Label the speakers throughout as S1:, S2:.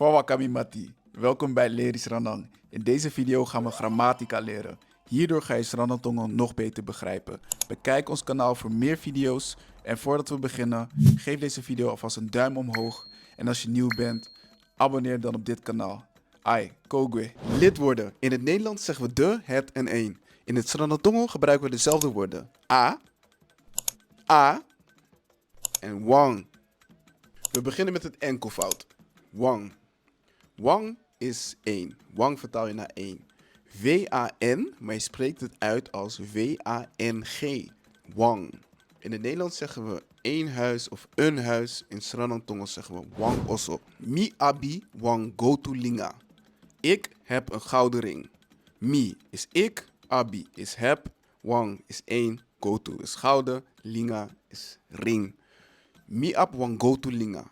S1: Fawakami Mati, welkom bij Leer Sranang. In deze video gaan we grammatica leren. Hierdoor ga je Sranantongo nog beter begrijpen. Bekijk ons kanaal voor meer video's. En voordat we beginnen, geef deze video alvast een duim omhoog. En als je nieuw bent, abonneer dan op dit kanaal. Ai, Kogwe. Lid worden. In het Nederlands zeggen we de, het en een. In het Sranantongo gebruiken we dezelfde woorden. A en wang. We beginnen met het enkelvoud. Wang. Wang is 1. Wang vertaal je naar 1. W-A-N, maar je spreekt het uit als W-A-N-G. Wang. In het Nederlands zeggen we één huis of een huis. In Sranantongo zeggen we wang oso. Mi abi wang gotu linga. Ik heb een gouden ring. Mi is ik, abi is heb, wang is 1, gotu is gouden, linga is ring. Mi ab wang gotu linga.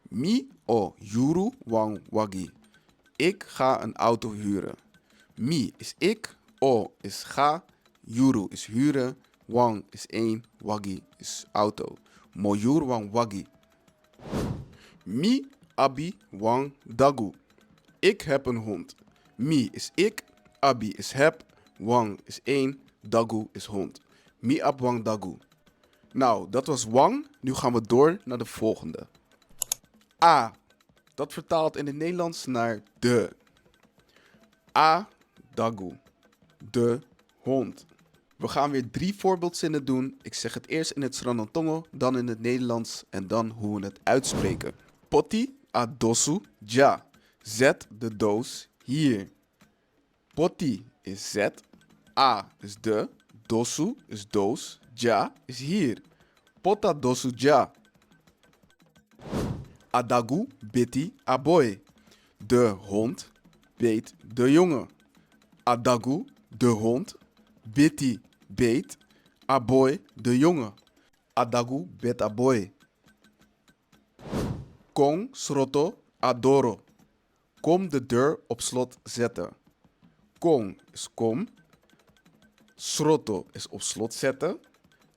S1: Mi o yuru wang wagi. Ik ga een auto huren. Mi is ik, o is ga, yuru is huren, wang is 1, wagi is auto. Mo yuru wang wagi. Mi abi wang dagu. Ik heb een hond. Mi is ik, abi is heb, wang is 1, dagu is hond. Mi ab wang dagu. Nou, dat was wang. Nu gaan we door naar de volgende. A. Dat vertaalt in het Nederlands naar de. A. Dagu. De hond. We gaan weer 3 voorbeeldzinnen doen. Ik zeg het eerst in het Sranantongo, dan in het Nederlands en dan hoe we het uitspreken. Poti adosu ja. Zet de doos hier. Poti is zet. A is de. Dosu is doos. Ja is hier. Pota dosu ja. Adagu beti aboy. De hond beet de jongen. Adagu, de hond. Beti, beet. Aboy, de jongen. Adagu bet aboy. Kong sroto adoro. Kom de deur op slot zetten. Kong is kom. Sroto is op slot zetten.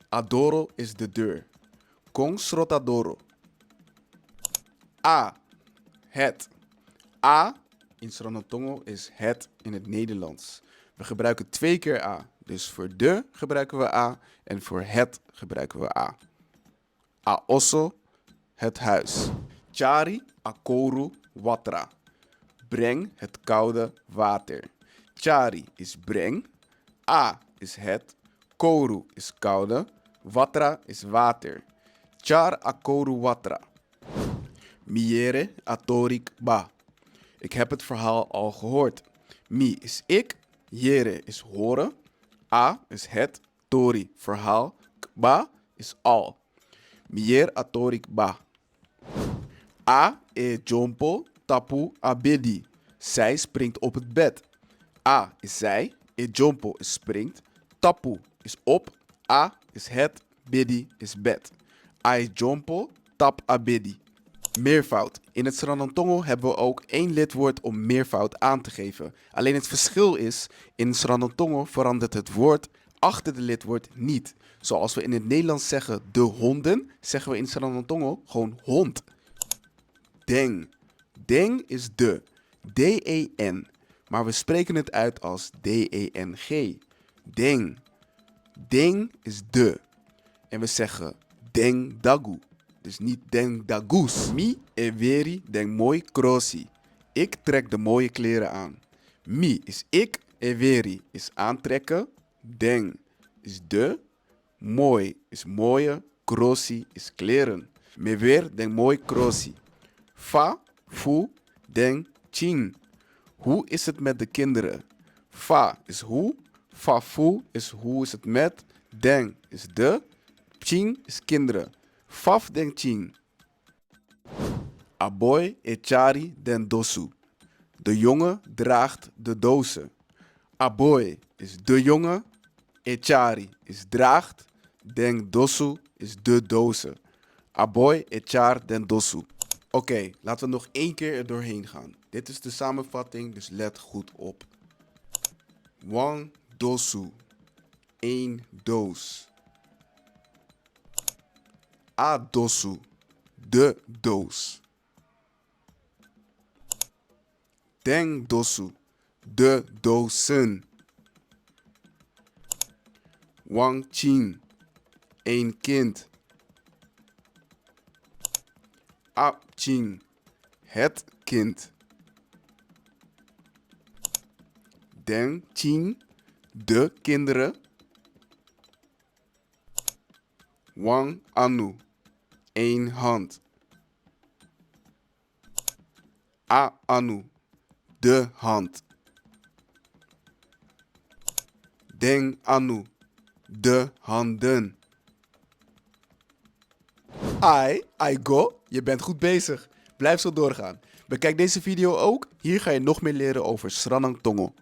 S1: Adoro is de deur. Kong srot adoro. A. Het. A in Sranantongo is het in het Nederlands. We gebruiken 2 keer A. Dus voor de gebruiken we A en voor het gebruiken we A. A osso, het huis. Chari akoru watra. Breng het koude water. Chari is breng. A is het. Koru is koude. Watra is water. Char akoru watra. Miere atorik ba. Ik heb het verhaal al gehoord. Mi is ik. Jere is horen. A is het. Tori verhaal. Ba is al. Mier atorik ba. A e jompo tapu abedi. Zij springt op het bed. A is zij. E jompo is springt. Tapu is op. A is het. Bedi is bed. A is jompo tap abedi. Meervoud. In het Sranantongo hebben we ook 1 lidwoord om meervoud aan te geven. Alleen het verschil is, in Sranantongo verandert het woord achter de lidwoord niet. Zoals we in het Nederlands zeggen de honden, zeggen we in Sranantongo gewoon hond. Deng. Deng is de. D-E-N. Maar we spreken het uit als D-E-N-G. Deng. Deng is de. En we zeggen deng dagu. Dus niet deng dagus. Mi e veri deng mooi krosi. Ik trek de mooie kleren aan. Mi is ik, e veri is aantrekken. Deng is de. Mooi is mooie. Krosi is kleren. Me weer deng mooi krosi. Fa, fu, deng, ching. Hoe is het met de kinderen? Fa is hoe. Fa, fu is hoe is het met. Deng is de. Ching is kinderen. Faf den ching. Aboy e chari den dosu. De jongen draagt de dozen. Aboy is de jongen. E chari is draagt. Den dosu is de dozen. Aboy e char den dosu. Oké, laten we nog 1 keer er doorheen gaan. Dit is de samenvatting, dus let goed op. Wang dosu. 1 doos. A dosu, de doos. Den dosu, de dozen. Wang Qing, een kind. A Qing, het kind. Den Qing, de kinderen. Wang Anu, één hand. A Anu, de hand. Den Anu, de handen. Ai go, je bent goed bezig. Blijf zo doorgaan. Bekijk deze video ook. Hier ga je nog meer leren over Sranang Tongo.